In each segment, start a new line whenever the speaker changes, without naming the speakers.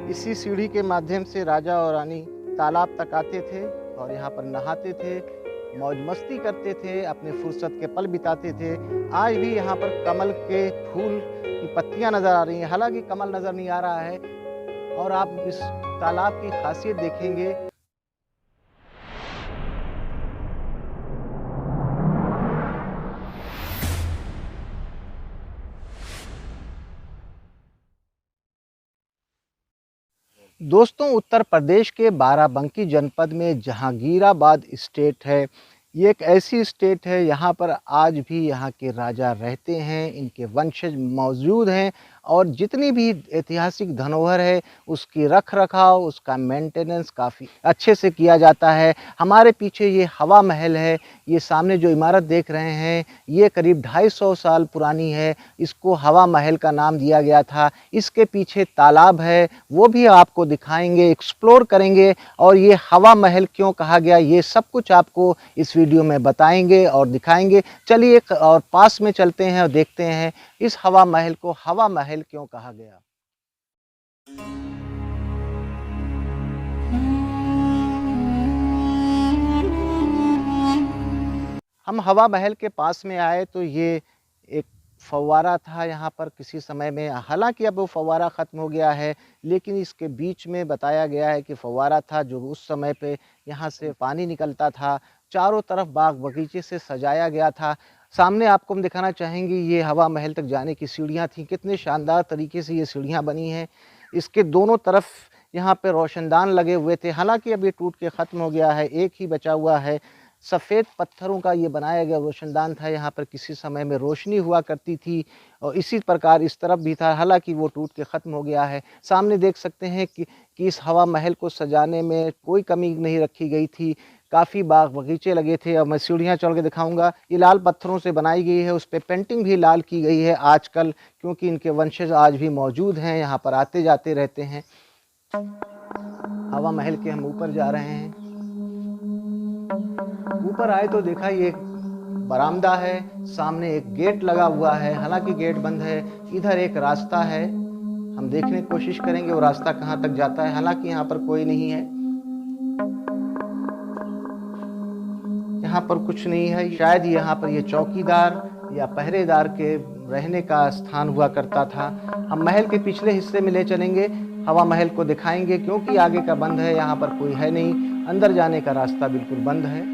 इसी सीढ़ी के माध्यम से राजा और रानी तालाब तक आते थे और यहाँ पर नहाते थे, मौज मस्ती करते थे, अपने फुर्सत के पल बिताते थे। आज भी यहाँ पर कमल के फूल की पत्तियाँ नज़र आ रही हैं, हालाँकि कमल नज़र नहीं आ रहा है। और आप इस तालाब की खासियत देखेंगे। दोस्तों, उत्तर प्रदेश के बाराबंकी जनपद में जहांगीराबाद स्टेट है। ये एक ऐसी स्टेट है, यहाँ पर आज भी यहाँ के राजा रहते हैं, इनके वंशज मौजूद हैं और जितनी भी ऐतिहासिक धरोहर है उसकी रख रखाव, उसका मेंटेनेंस काफ़ी अच्छे से किया जाता है। हमारे पीछे ये हवा महल है, ये सामने जो इमारत देख रहे हैं ये करीब 250 साल पुरानी है। इसको हवा महल का नाम दिया गया था। इसके पीछे तालाब है, वो भी आपको दिखाएंगे, एक्सप्लोर करेंगे और ये हवा महल क्यों कहा गया ये सब कुछ आपको इस वीडियो में बताएंगे और दिखाएंगे। चलिए एक और पास में चलते हैं और देखते हैं इस हवा महल को हवा महल क्यों कहा गया। हम हवा महल के पास में आए तो ये एक फव्वारा था यहाँ पर किसी समय में, हालांकि अब वो फव्वारा ख़त्म हो गया है, लेकिन इसके बीच में बताया गया है कि फव्वारा था जो उस समय पे यहाँ से पानी निकलता था। चारों तरफ बाग बगीचे से सजाया गया था। सामने आपको हम दिखाना चाहेंगे ये हवा महल तक जाने की सीढ़ियाँ थीं, कितने शानदार तरीके से ये सीढ़ियाँ बनी हैं। इसके दोनों तरफ यहाँ पे रोशनदान लगे हुए थे, हालांकि अब ये टूट के ख़त्म हो गया है, एक ही बचा हुआ है। सफ़ेद पत्थरों का ये बनाया गया रोशनदान था, यहाँ पर किसी समय में रोशनी हुआ करती थी और इसी प्रकार इस तरफ भी था, हालांकि वो टूट के ख़त्म हो गया है। सामने देख सकते हैं कि इस हवा महल को सजाने में कोई कमी नहीं रखी गई थी। काफ़ी बाग बगीचे लगे थे और मैं सीढ़ियाँ चढ़ के दिखाऊंगा। ये लाल पत्थरों से बनाई गई है, उस पर पेंटिंग भी लाल की गई है आजकल, क्योंकि इनके वंशज आज भी मौजूद हैं, यहाँ पर आते जाते रहते हैं। हवा महल के हम ऊपर जा रहे हैं। ऊपर आए तो देखा ये एक बरामदा है, सामने एक गेट लगा हुआ है, हालांकि गेट बंद है। इधर एक रास्ता है, हम देखने की कोशिश करेंगे वो रास्ता कहाँ तक जाता है, हालांकि यहाँ पर कोई नहीं है। यहाँ पर कुछ नहीं है, शायद यहाँ पर ये चौकीदार या पहरेदार के रहने का स्थान हुआ करता था। हम महल के पिछले हिस्से में ले चलेंगे, हवा महल को दिखाएंगे, क्योंकि आगे का बंद है, यहाँ पर कोई है नहीं, अंदर जाने का रास्ता बिल्कुल बंद है।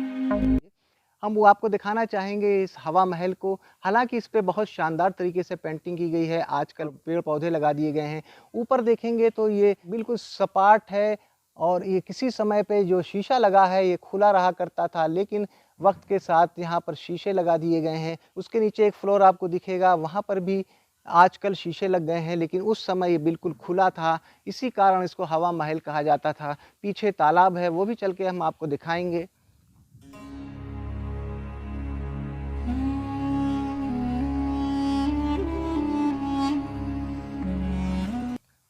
हम वो आपको दिखाना चाहेंगे इस हवा महल को, हालांकि इस पे बहुत शानदार तरीके से पेंटिंग की गई है, आजकल पेड़ पौधे लगा दिए गए हैं। ऊपर देखेंगे तो ये बिल्कुल सपाट है और ये किसी समय पे जो शीशा लगा है ये खुला रहा करता था, लेकिन वक्त के साथ यहाँ पर शीशे लगा दिए गए हैं। उसके नीचे एक फ्लोर आपको दिखेगा, वहाँ पर भी आजकल शीशे लग गए हैं, लेकिन उस समय ये बिल्कुल खुला था, इसी कारण इसको हवा महल कहा जाता था। पीछे तालाब है, वो भी चल के हम आपको दिखाएंगे।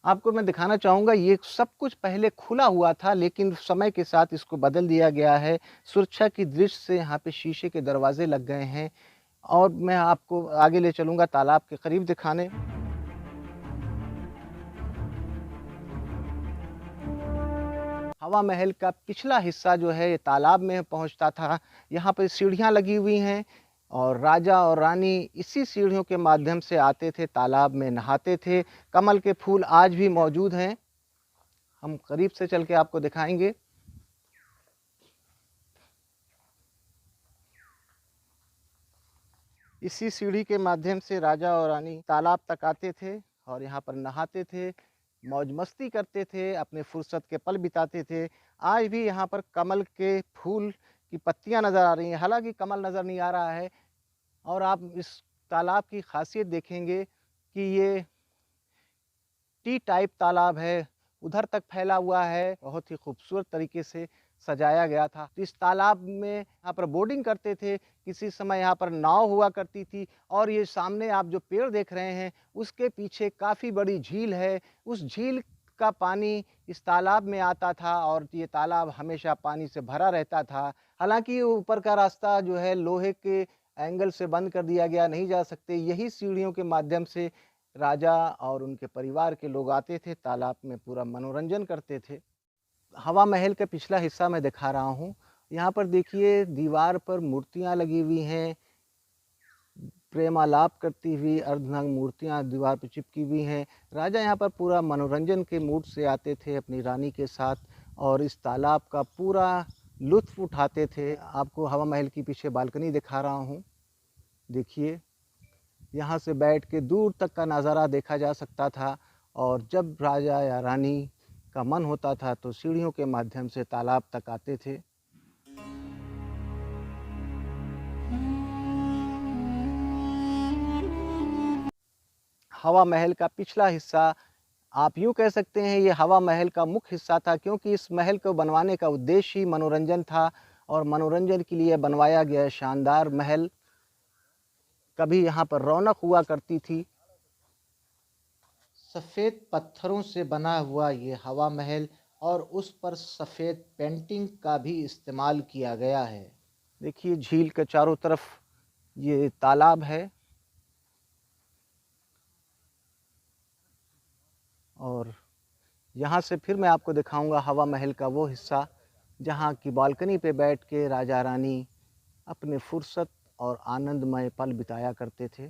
आपको मैं दिखाना चाहूँगा ये सब कुछ पहले खुला हुआ था, लेकिन समय के साथ इसको बदल दिया गया है। सुरक्षा की दृष्टि से यहाँ पे शीशे के दरवाजे लग गए हैं और मैं आपको आगे ले चलूँगा तालाब के करीब दिखाने। हवा महल का पिछला हिस्सा जो है ये तालाब में पहुँचता था। यहाँ पे सीढ़ियाँ लगी हुई हैं और राजा और रानी इसी सीढ़ियों के माध्यम से आते थे, तालाब में नहाते थे। कमल के फूल आज भी मौजूद हैं, हम करीब से चल के आपको दिखाएंगे। इसी सीढ़ी के माध्यम से राजा और रानी तालाब तक आते थे और यहाँ पर नहाते थे, मौज मस्ती करते थे, अपने फुर्सत के पल बिताते थे। आज भी यहाँ पर कमल के फूल की पत्तियाँ नज़र आ रही हैं, हालांकि कमल नज़र नहीं आ रहा है। और आप इस तालाब की खासियत देखेंगे कि ये टी टाइप तालाब है, उधर तक फैला हुआ है, बहुत ही खूबसूरत तरीके से सजाया गया था। इस तालाब में यहाँ पर बोटिंग करते थे, किसी समय यहाँ पर नाव हुआ करती थी और ये सामने आप जो पेड़ देख रहे हैं उसके पीछे काफ़ी बड़ी झील है। उस झील का पानी इस तालाब में आता था और ये तालाब हमेशा पानी से भरा रहता था। हालांकि ऊपर का रास्ता जो है लोहे के एंगल से बंद कर दिया गया, नहीं जा सकते। यही सीढ़ियों के माध्यम से राजा और उनके परिवार के लोग आते थे, तालाब में पूरा मनोरंजन करते थे। हवा महल का पिछला हिस्सा मैं दिखा रहा हूँ। यहाँ पर देखिए दीवार पर मूर्तियाँ लगी हुई हैं, प्रेमालाप करती हुई अर्धनग्न मूर्तियाँ दीवार पर चिपकी हुई हैं। राजा यहाँ पर पूरा मनोरंजन के मूड से आते थे अपनी रानी के साथ और इस तालाब का पूरा लुत्फ़ उठाते थे। आपको हवा महल की पीछे बालकनी दिखा रहा हूँ। देखिए, यहाँ से बैठ के दूर तक का नज़ारा देखा जा सकता था और जब राजा या रानी का मन होता था तो सीढ़ियों के माध्यम से तालाब तक आते थे। हवा महल का पिछला हिस्सा आप यूँ कह सकते हैं ये हवा महल का मुख्य हिस्सा था, क्योंकि इस महल को बनवाने का उद्देश्य ही मनोरंजन था और मनोरंजन के लिए बनवाया गया शानदार महल। कभी यहाँ पर रौनक हुआ करती थी। सफ़ेद पत्थरों से बना हुआ ये हवा महल और उस पर सफ़ेद पेंटिंग का भी इस्तेमाल किया गया है। देखिए झील के चारों तरफ ये तालाब है और यहाँ से फिर मैं आपको दिखाऊंगा हवा महल का वो हिस्सा जहाँ की बालकनी पे बैठ के राजा रानी अपने फुर्सत और आनंदमय पल बिताया करते थे।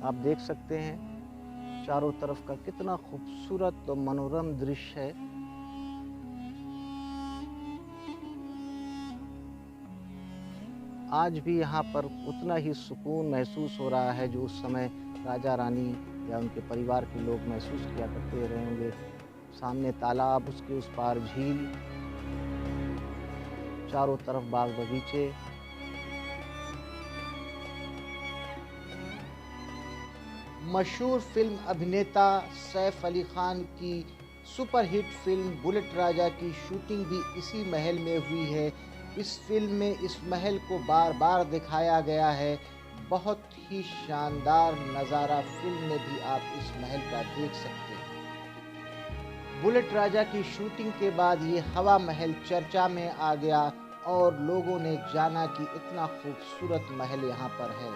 आप देख सकते हैं चारों तरफ का कितना खूबसूरत और मनोरम दृश्य है। आज भी यहाँ पर उतना ही सुकून महसूस हो रहा है जो उस समय राजा रानी या उनके परिवार के लोग महसूस किया करते रहे होंगे। सामने तालाब, उसके उस पार झील, चारों तरफ बाग बगीचे। मशहूर फिल्म अभिनेता सैफ अली खान की सुपरहिट फिल्म बुलेट राजा की शूटिंग भी इसी महल में हुई है। इस फिल्म में इस महल को बार बार दिखाया गया है। बहुत ही शानदार नज़ारा फिल्म में भी आप इस महल का देख सकते हैं। बुलेट राजा की शूटिंग के बाद ये हवा महल चर्चा में आ गया और लोगों ने जाना कि इतना खूबसूरत महल यहाँ पर है।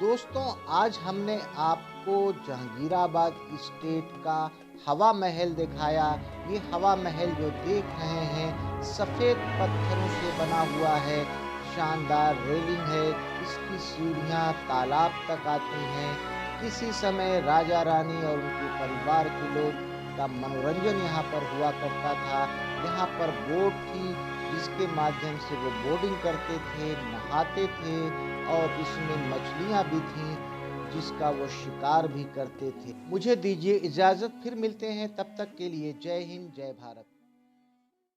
दोस्तों, आज हमने आपको जहांगीराबाद स्टेट का हवा महल दिखाया। ये हवा महल जो देख रहे हैं सफ़ेद पत्थरों से बना हुआ है, शानदार रेलिंग है, इसकी सीढ़ियाँ तालाब तक आती हैं। किसी समय राजा रानी और उनके परिवार के लोग का मनोरंजन यहाँ पर हुआ करता था। यहाँ पर बोट थी जिसके माध्यम से वो बोटिंग करते थे, नहाते थे और इसमें मछलियाँ भी थीं जिसका वो शिकार भी करते थे। मुझे दीजिए इजाज़त, फिर मिलते हैं, तब तक के लिए जय हिंद, जय भारत।